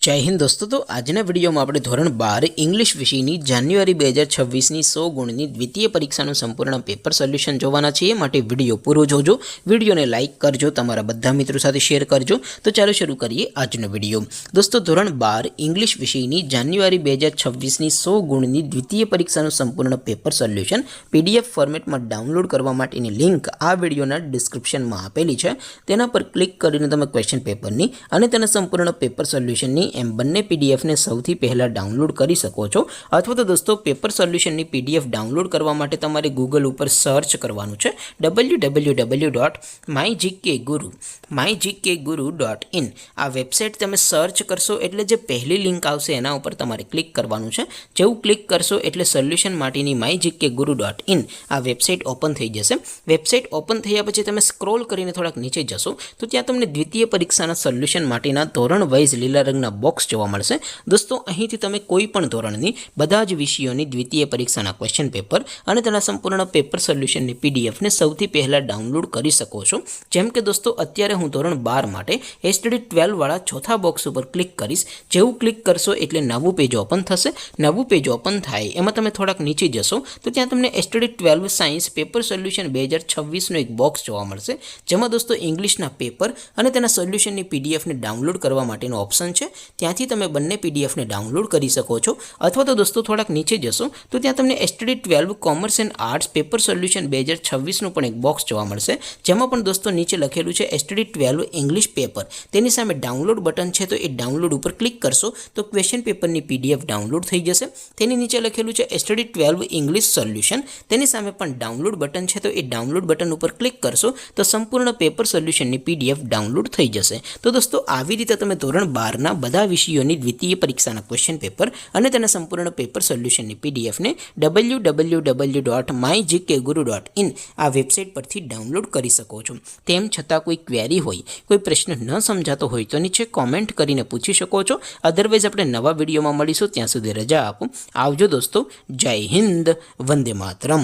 जय हिंद दोस्तों। तो आजना विडियो में આપણે ધોરણ 12 इंग्लिश વિષયની જાન્યુઆરી 2026 ની 100 ગુણની દ્વિતીય પરીક્ષાનું સંપૂર્ણ પેપર સોલ્યુશન જોવાના છીએ। માટે વિડિયો પૂરો જોજો, વિડિયોને લાઈક કરજો, તમારા બધા મિત્રો સાથે શેર કરજો। તો ચાલો શરૂ કરીએ આજનો વિડિયો। દોસ્તો ધોરણ 12 इंग्लिश વિષયની જાન્યુઆરી 2026 ની 100 ગુણની દ્વિતીય પરીક્ષાનું સંપૂર્ણ પેપર સોલ્યુશન PDF ફોર્મેટમાં ડાઉનલોડ કરવા માટેની લિંક આ વિડિયોના ડિસ્ક્રિપ્શનમાં આપેલી છે। તેના પર ક્લિક કરીને તમે ક્વેશ્ચન પેપરની અને તેના સંપૂર્ણ પેપર સોલ્યુશનની एम बने पीडीएफ ने सौथी पहला डाउनलॉड करी सको छो। अथवा तो दोस्तों पेपर सोल्यूशन नी पीडीएफ डाउनलॉड करवा माटे तमारे गूगल पर सर्च करवानुं छे www.mygkguru.in। आ वेबसाइट तमे सर्च करशो एटले जे पहली लिंक आवशे एना उपर तमारे क्लिक करवानुं छे। जेवुं क्लिक करशो एटले सोल्यूशन माटेनी mygkguru.in आ वेबसाइट ओपन थई जशे। वेबसाइट ओपन थया पछी तमे स्क्रॉल करीने थोड़ाक नीचे जशो तो त्यां तमने द्वितीय परीक्षाना सोल्यूशन माटेना धोरण वाइज लीला रंगना बॉक्स जोवा मळशे। दोस्तों અહીંથી તમે કોઈ પણ ધોરણની બધા જ વિષયોની દ્વિતીય પરીક્ષાના ક્વેશ્ચન પેપર અને તેના સંપૂર્ણ પેપર સોલ્યુશનની પીડીએફ ને સૌથી પહેલા ડાઉનલોડ કરી શકો છો। જેમ કે દોસ્તો અત્યારે હું ધોરણ 12 માટે એસટીડી 12 વાળા ચોથા બોક્સ ઉપર ક્લિક કરીશ। જેવું ક્લિક કરશો એટલે નવું પેજ ઓપન થશે। નવું પેજ ઓપન થાય એમાં તમે થોડાક નીચે જશો તો ત્યાં તમને એસટીડી 12 સાયન્સ પેપર સોલ્યુશન 2026 નો એક બોક્સ જોવા મળશે। જેમાં દોસ્તો ઇંગ્લિશના પેપર અને તેના સોલ્યુશનની પીડીએફ ને ડાઉનલોડ કરવા માટેનો ઓપ્શન છે। ત્યાંથી તમે બંને પીડીએફ ને ડાઉનલોડ કરી શકો છો। અથવા તો દોસ્તો થોડાક નીચે જશો તો ત્યાં તમને STD 12 commerce and arts paper solution 2026 નું પણ એક બોક્સ જોવા મળશે। જેમાં પણ દોસ્તો નીચે લખેલું છે એસટીડી 12 ઇંગ્લિશ પેપર, તેની સામે ડાઉનલોડ બટન છે તો એ ડાઉનલોડ ઉપર ક્લિક કરશો તો ક્વેશ્ચન પેપરની પીડીએફ ડાઉનલોડ થઈ જશે। તેની નીચે લખેલું છે એસટીડી 12 ઇંગ્લિશ સોલ્યુશન, તેની સામે પણ ડાઉનલોડ બટન છે તો એ ડાઉનલોડ બટન ઉપર ક્લિક કરશો તો સંપૂર્ણ પેપર સોલ્યુશનની પીડીએફ ડાઉનલોડ થઈ જશે। તો દોસ્તો આવી રીતે તમે ધોરણ 12 ના બધા વિષયોની દ્વિતીય પરીક્ષાના ક્વેશ્ચન પેપર અને તેના સંપૂર્ણ પેપર સોલ્યુશનની પીડીએફ ને www.mygkguru.in આ વેબસાઇટ પરથી ડાઉનલોડ કરી શકો છો। તેમ છતાં કોઈ ક્વેરી હોય, કોઈ પ્રશ્ન ન સમજાતો હોય તો નીચે કોમેન્ટ કરીને પૂછી શકો છો। અધરવાઇઝ આપણે નવા વિડીયોમાં મળીશું, ત્યાં સુધી રજા આપો। આવજો દોસ્તો। જય હિન્દ, વંદે માતરમ।